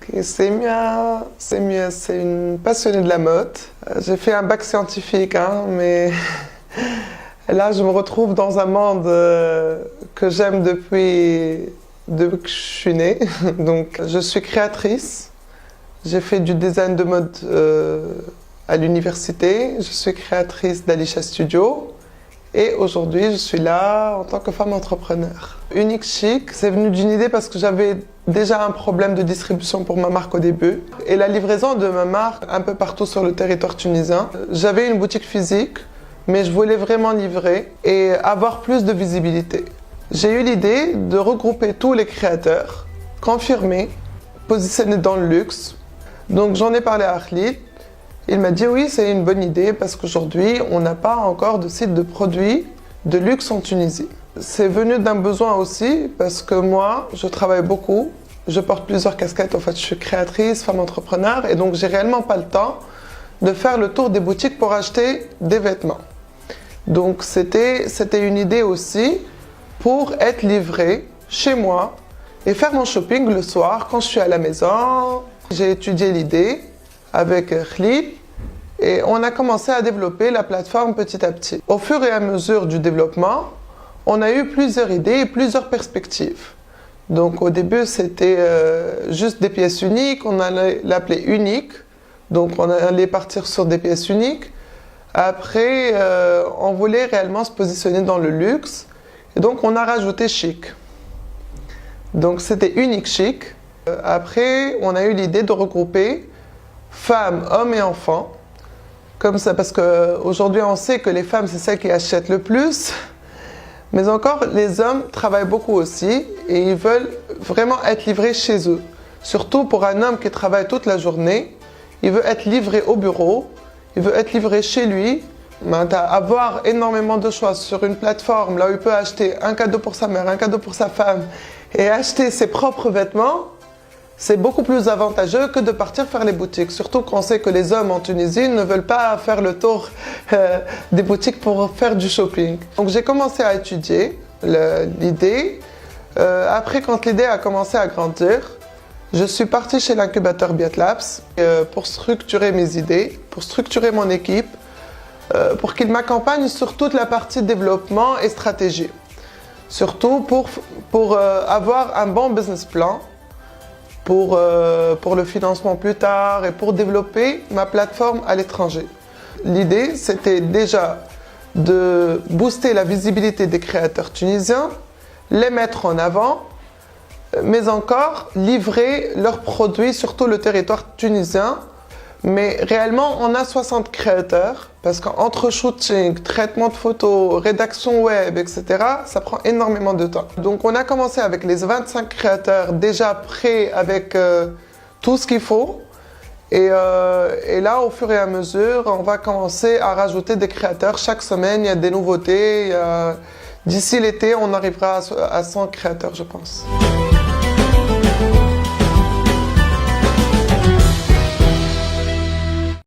Ok, Semia, c'est une passionnée de la mode. J'ai fait un bac scientifique, mais là je me retrouve dans un monde que j'aime depuis que je suis née. Donc je suis créatrice. J'ai fait du design de mode à l'université. Je suis créatrice d'Alisha Studio. Et aujourd'hui, je suis là en tant que femme entrepreneur. Unique Chic, c'est venu d'une idée parce que j'avais déjà un problème de distribution pour ma marque au début. Et la livraison de ma marque un peu partout sur le territoire tunisien. J'avais une boutique physique, mais je voulais vraiment livrer et avoir plus de visibilité. J'ai eu l'idée de regrouper tous les créateurs, confirmés, positionnés dans le luxe. Donc j'en ai parlé à Khalid. Il m'a dit oui, c'est une bonne idée parce qu'aujourd'hui, on n'a pas encore de site de produits de luxe en Tunisie. C'est venu d'un besoin aussi parce que moi, je travaille beaucoup. Je porte plusieurs casquettes. En fait, je suis créatrice, femme entrepreneur et donc j'ai réellement pas le temps de faire le tour des boutiques pour acheter des vêtements. Donc c'était une idée aussi pour être livrée chez moi et faire mon shopping le soir quand je suis à la maison. J'ai étudié l'idée avec Khalid et on a commencé à développer la plateforme petit à petit. Au fur et à mesure du développement, on a eu plusieurs idées et plusieurs perspectives. Donc au début, c'était juste des pièces uniques, on allait l'appeler unique. Donc on allait partir sur des pièces uniques. Après, on voulait réellement se positionner dans le luxe. Et donc on a rajouté chic. Donc c'était unique chic. Après, on a eu l'idée de regrouper femmes, hommes et enfants. Comme ça, parce qu'aujourd'hui, on sait que les femmes, c'est celles qui achètent le plus. Mais encore, les hommes travaillent beaucoup aussi et ils veulent vraiment être livrés chez eux. Surtout pour un homme qui travaille toute la journée, il veut être livré au bureau, il veut être livré chez lui. Avoir énormément de choix sur une plateforme là où il peut acheter un cadeau pour sa mère, un cadeau pour sa femme et acheter ses propres vêtements, c'est beaucoup plus avantageux que de partir faire les boutiques. Surtout qu'on sait que les hommes en Tunisie ne veulent pas faire le tour des boutiques pour faire du shopping. Donc j'ai commencé à étudier l'idée. Après, quand l'idée a commencé à grandir, je suis partie chez l'incubateur Biatlabs pour structurer mes idées, pour structurer mon équipe, pour qu'il m'accompagne sur toute la partie développement et stratégie. Surtout pour avoir un bon business plan, pour le financement plus tard et pour développer ma plateforme à l'étranger. L'idée, c'était déjà de booster la visibilité des créateurs tunisiens, les mettre en avant, mais encore livrer leurs produits sur tout le territoire tunisien. Mais réellement, on a 60 créateurs parce qu'entre shooting, traitement de photos, rédaction web, etc., ça prend énormément de temps. Donc on a commencé avec les 25 créateurs déjà prêts avec tout ce qu'il faut. Et là, au fur et à mesure, on va commencer à rajouter des créateurs. Chaque semaine, il y a des nouveautés. D'ici l'été, on arrivera à 100 créateurs, je pense.